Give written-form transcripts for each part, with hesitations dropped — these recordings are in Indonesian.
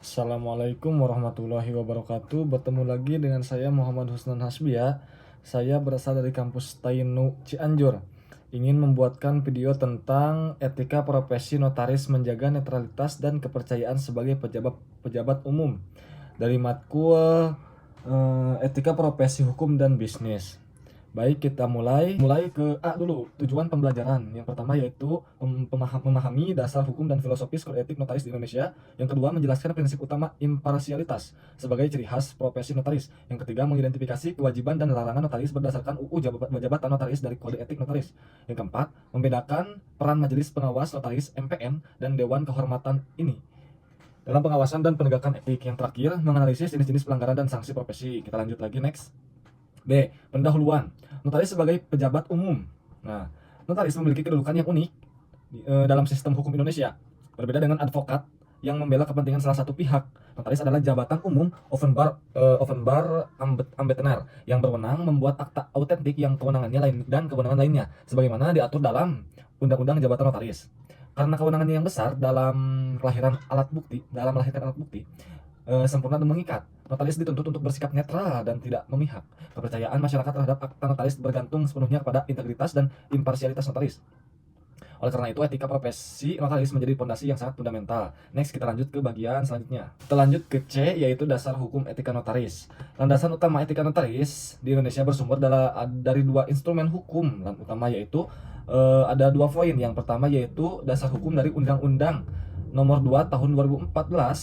Assalamualaikum warahmatullahi wabarakatuh. Bertemu lagi dengan saya Muhammad Husnan Hasbia. Saya berasal dari kampus Tainu Cianjur. Ingin membuatkan video tentang etika profesi notaris menjaga netralitas dan kepercayaan sebagai pejabat umum dari matkul etika profesi hukum dan bisnis. Baik, kita mulai ke A dulu. Tujuan pembelajaran. Yang pertama yaitu memahami dasar hukum dan filosofis kode etik notaris di Indonesia. Yang kedua, menjelaskan prinsip utama imparsialitas sebagai ciri khas profesi notaris. Yang ketiga, mengidentifikasi kewajiban dan larangan notaris berdasarkan UU Jabatan Notaris dari kode etik notaris. Yang keempat, membedakan peran majelis pengawas notaris MPN dan Dewan Kehormatan ini dalam pengawasan dan penegakan etik. Yang terakhir, menganalisis jenis-jenis pelanggaran dan sanksi profesi. Kita lanjut lagi, next. B. Pendahuluan. Notaris sebagai pejabat umum. Nah, notaris memiliki kedudukan yang unik dalam sistem hukum Indonesia. Berbeda dengan advokat yang membela kepentingan salah satu pihak. Notaris adalah jabatan umum Offenbar Ambtenaar yang berwenang membuat akta autentik yang kewenangannya lain dan kewenangan lainnya sebagaimana diatur dalam Undang-Undang Jabatan Notaris. Karena kewenangannya yang besar dalam melahirkan alat bukti, sempurna dan mengikat. Notaris dituntut untuk bersikap netral dan tidak memihak. Kepercayaan masyarakat terhadap akta notaris bergantung sepenuhnya kepada integritas dan imparsialitas notaris. Oleh karena itu, etika profesi notaris menjadi fondasi yang sangat fundamental. Next, kita lanjut ke bagian selanjutnya. Kita lanjut ke C, yaitu dasar hukum etika notaris. Landasan utama etika notaris di Indonesia bersumber dari dua instrumen hukum utama, yaitu ada dua poin. Yang pertama yaitu dasar hukum dari Undang-Undang Nomor 2 Tahun 2014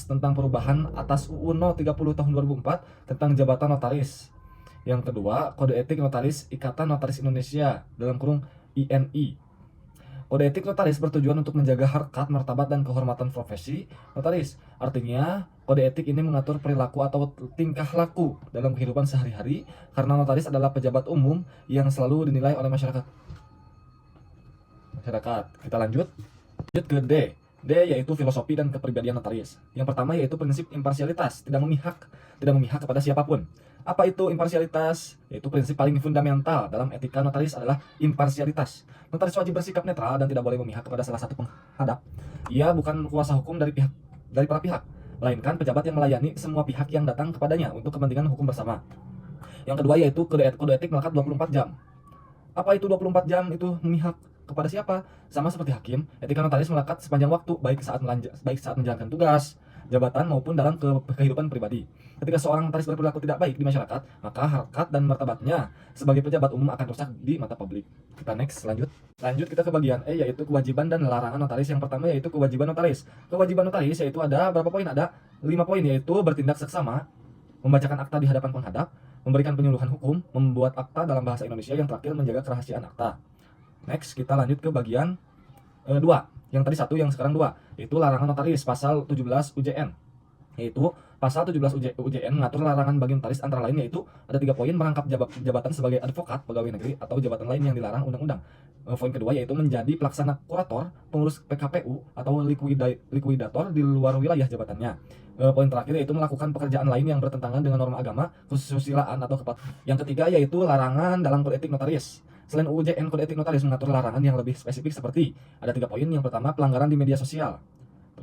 tentang perubahan atas UU No 30 Tahun 2004 tentang jabatan notaris. Yang kedua, Kode Etik Notaris Ikatan Notaris Indonesia (INI). Kode etik notaris bertujuan untuk menjaga harkat, martabat, dan kehormatan profesi notaris. Artinya, kode etik ini mengatur perilaku atau tingkah laku dalam kehidupan sehari-hari karena notaris adalah pejabat umum yang selalu dinilai oleh masyarakat. Kita lanjut ke D. D yaitu filosofi dan kepribadian notaris. Yang pertama yaitu prinsip imparsialitas, tidak memihak kepada siapapun. Apa itu imparsialitas? Yaitu prinsip paling fundamental dalam etika notaris adalah imparsialitas. Notaris wajib bersikap netral dan tidak boleh memihak kepada salah satu penghadap. Ia bukan kuasa hukum dari para pihak, melainkan pejabat yang melayani semua pihak yang datang kepadanya untuk kepentingan hukum bersama. Yang kedua yaitu kode etik melekat 24 jam. Apa itu 24 jam? Itu memihak kepada siapa? Sama seperti hakim, etika notaris melekat sepanjang waktu, baik saat menjalankan tugas, jabatan maupun dalam kehidupan pribadi. Ketika seorang notaris berperilaku tidak baik di masyarakat, maka harkat dan martabatnya sebagai pejabat umum akan rusak di mata publik. Kita next, lanjut kita ke bagian E, yaitu kewajiban dan larangan notaris. Yang pertama yaitu kewajiban notaris. Kewajiban notaris yaitu ada berapa poin? Ada 5 poin, yaitu bertindak seksama, membacakan akta di hadapan penghadap, memberikan penyuluhan hukum, membuat akta dalam bahasa Indonesia, yang terakhir menjaga kerahasiaan akta. Next, kita lanjut ke bagian 2. Yang tadi 1, yang sekarang 2, yaitu larangan notaris pasal 17 UJN. Yaitu pasal 17 UJN mengatur larangan bagi notaris, antara lain yaitu ada 3 poin: merangkap jabatan sebagai advokat, pegawai negeri, atau jabatan lain yang dilarang undang-undang. Poin kedua yaitu menjadi pelaksana kurator, pengurus PKPU, atau likuidator di luar wilayah jabatannya. Poin terakhir yaitu melakukan pekerjaan lain yang bertentangan dengan norma agama, kesusilaan, atau Yang ketiga yaitu larangan dalam kode etik notaris. Selain UJN, kode etik notaris mengatur larangan yang lebih spesifik seperti ada 3 poin. Yang pertama, pelanggaran di media sosial.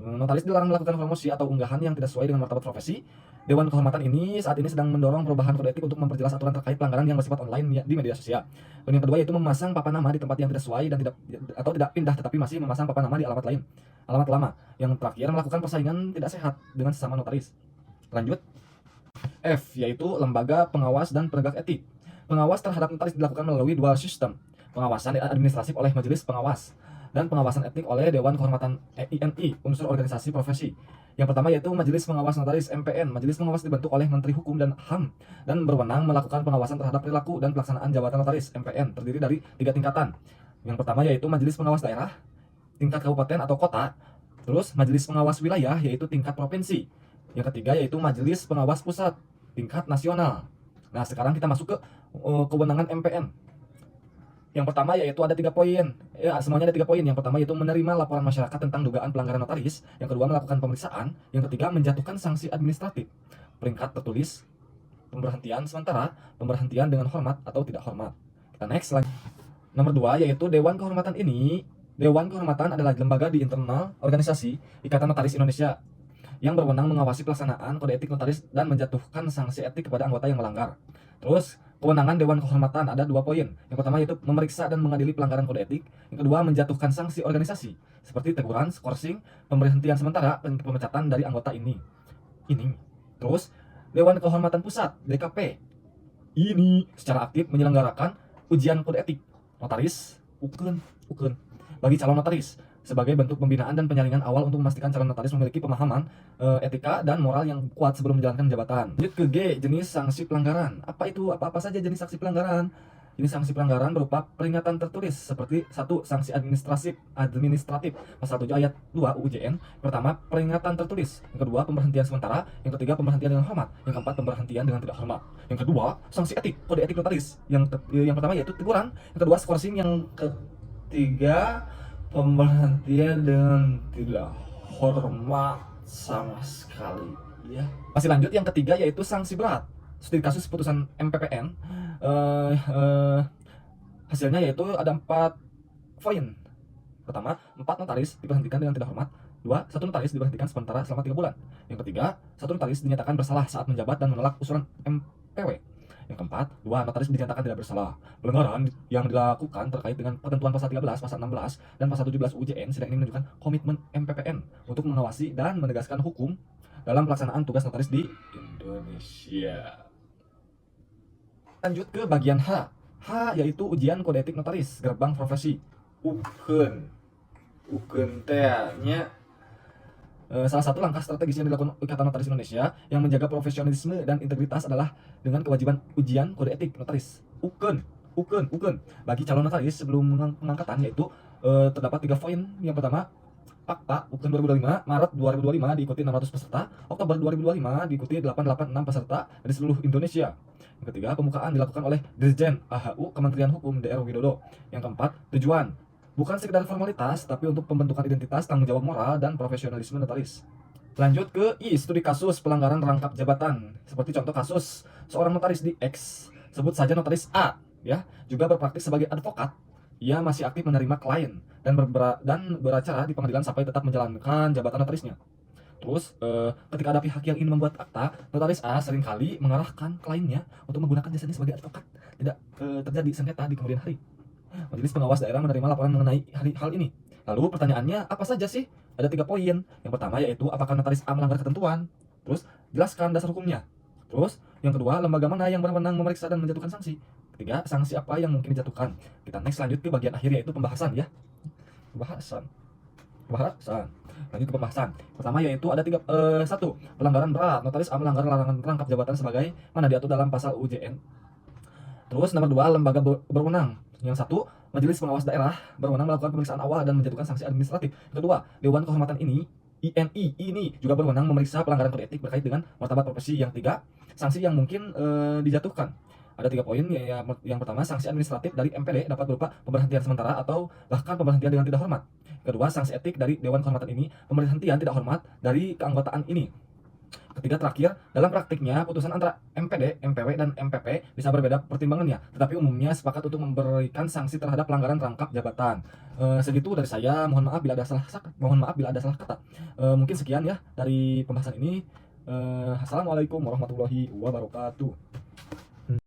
Notaris dilarang melakukan promosi atau unggahan yang tidak sesuai dengan martabat profesi. Dewan Kehormatan ini saat ini sedang mendorong perubahan kode etik untuk memperjelas aturan terkait pelanggaran yang bersifat online di media sosial. Dan yang kedua yaitu memasang papan nama di tempat yang tidak sesuai dan tidak pindah, tetapi masih memasang papan nama di alamat lama. Yang terakhir, melakukan persaingan tidak sehat dengan sesama notaris. Lanjut. F, yaitu lembaga pengawas dan penegak etik. Pengawas terhadap notaris dilakukan melalui dua sistem: pengawasan administratif oleh majelis pengawas dan pengawasan etik oleh Dewan Kehormatan INI, unsur organisasi profesi. Yang pertama yaitu Majelis Pengawas Notaris MPN. Majelis pengawas dibentuk oleh Menteri Hukum dan HAM dan berwenang melakukan pengawasan terhadap perilaku dan pelaksanaan jabatan notaris MPN, terdiri dari 3 tingkatan. Yang pertama yaitu Majelis Pengawas Daerah tingkat kabupaten atau kota, terus Majelis Pengawas Wilayah yaitu tingkat provinsi. Yang ketiga yaitu Majelis Pengawas Pusat tingkat nasional. Nah, sekarang kita masuk ke kewenangan MPN. Yang pertama yaitu ada 3 poin. Semuanya ada 3 poin. Yang pertama yaitu menerima laporan masyarakat tentang dugaan pelanggaran notaris. Yang kedua, melakukan pemeriksaan. Yang ketiga, menjatuhkan sanksi administratif. Peringkat tertulis, pemberhentian sementara, pemberhentian dengan hormat atau tidak hormat. Kita next lagi. Nomor 2 yaitu Dewan Kehormatan ini. Dewan Kehormatan adalah lembaga di internal organisasi Ikatan Notaris Indonesia. yang berwenang mengawasi pelaksanaan kode etik notaris dan menjatuhkan sanksi etik kepada anggota yang melanggar. Terus, kewenangan Dewan Kehormatan ada 2 poin. Yang pertama yaitu memeriksa dan mengadili pelanggaran kode etik. Yang kedua, menjatuhkan sanksi organisasi seperti teguran, skorsing, pemberhentian sementara, dan pemecatan dari anggota ini. Terus, Dewan Kehormatan Pusat (DKP) ini secara aktif menyelenggarakan ujian kode etik notaris bagi calon notaris sebagai bentuk pembinaan dan penyaringan awal untuk memastikan calon notaris memiliki pemahaman etika dan moral yang kuat sebelum menjalankan jabatan. Lanjut ke G, jenis sanksi pelanggaran. Apa itu? Apa saja jenis sanksi pelanggaran? Jenis sanksi pelanggaran berupa peringatan tertulis seperti 1. Sanksi administratif pasal 7 ayat 2 UU JN. Pertama, peringatan tertulis. Yang kedua, pemberhentian sementara. Yang ketiga, pemberhentian dengan hormat. Yang keempat, pemberhentian dengan tidak hormat. Yang kedua, sanksi etik, kode etik notaris. Yang pertama yaitu teguran. Yang kedua, skorsing. Yang ketiga, pemberhentian dengan tidak hormat sama sekali. Ya. Masih lanjut, yang ketiga yaitu sanksi berat. Studi kasus putusan MPPN hasilnya yaitu ada 4 poin. Pertama, 4 notaris diberhentikan dengan tidak hormat. 2. 1 notaris diberhentikan sementara selama 3 bulan. Yang ketiga, 1 notaris dinyatakan bersalah saat menjabat dan menolak usulan MPW. Yang keempat, 2 notaris dinyatakan tidak bersalah. Pelanggaran yang dilakukan terkait dengan ketentuan pasal 13, pasal 16, dan pasal 17 UJN sidang ini menunjukkan komitmen MPPN untuk mengawasi dan menegaskan hukum dalam pelaksanaan tugas notaris di Indonesia. Lanjut ke bagian H. H yaitu ujian kode etik notaris gerbang profesi. Ukeun tehnya salah satu langkah strategis yang dilakukan Ikatan Notaris Indonesia yang menjaga profesionalisme dan integritas adalah dengan kewajiban ujian kode etik notaris. Ukeun bagi calon notaris sebelum pengangkatan, yaitu terdapat 3 poin. Yang pertama, Fakta Ukeun 2025, Maret 2025 diikuti 600 peserta, Oktober 2025 diikuti 886 peserta dari seluruh Indonesia. Yang ketiga, pembukaan dilakukan oleh Dirjen AHU Kementerian Hukum DR Widodo. Yang keempat, tujuan bukan sekedar formalitas, tapi untuk pembentukan identitas, tanggung jawab moral, dan profesionalisme notaris. Lanjut ke I, studi kasus pelanggaran rangkap jabatan. Seperti contoh kasus seorang notaris di X, sebut saja notaris A, ya, juga berpraktik sebagai advokat. Ia masih aktif menerima klien dan beracara di pengadilan sampai tetap menjalankan jabatan notarisnya. Terus, ketika ada pihak yang ingin membuat akta, notaris A seringkali mengarahkan kliennya untuk menggunakan jasanya sebagai advokat. Tidak terjadi sengketa di kemudian hari. Majelis Pengawas Daerah menerima laporan mengenai hal ini. Lalu pertanyaannya, apa saja sih? Ada 3 poin. Yang pertama yaitu, apakah notaris A melanggar ketentuan? Terus, jelaskan dasar hukumnya. Terus, yang kedua, lembaga mana yang berwenang memeriksa dan menjatuhkan sanksi? Ketiga, sanksi apa yang mungkin dijatuhkan? Kita next lanjut ke bagian akhir yaitu pembahasan, ya. Pembahasan. Lanjut ke pembahasan. Pertama yaitu ada 1. Pelanggaran berat. Notaris A melanggar larangan rangkap jabatan sebagai mana diatur dalam pasal UJN. Terus nomor 2, lembaga berwenang. Yang 1, Majelis Pengawas Daerah berwenang melakukan pemeriksaan awal dan menjatuhkan sanksi administratif. Yang kedua, Dewan Kehormatan ini juga berwenang memeriksa pelanggaran kode etik berkait dengan martabat profesi. Yang 3, sanksi yang mungkin dijatuhkan. Ada 3 poin. Yang pertama, sanksi administratif dari MPD dapat berupa pemberhentian sementara atau bahkan pemberhentian dengan tidak hormat. Kedua, sanksi etik dari Dewan Kehormatan ini, pemberhentian tidak hormat dari keanggotaan ini. Ketiga, terakhir, dalam praktiknya putusan antara MPD, MPW, dan MPP bisa berbeda pertimbangannya, tetapi umumnya sepakat untuk memberikan sanksi terhadap pelanggaran rangkap jabatan. Segitu dari saya. Mohon maaf bila ada salah kata. Mungkin sekian ya dari pembahasan ini. Assalamualaikum warahmatullahi wabarakatuh.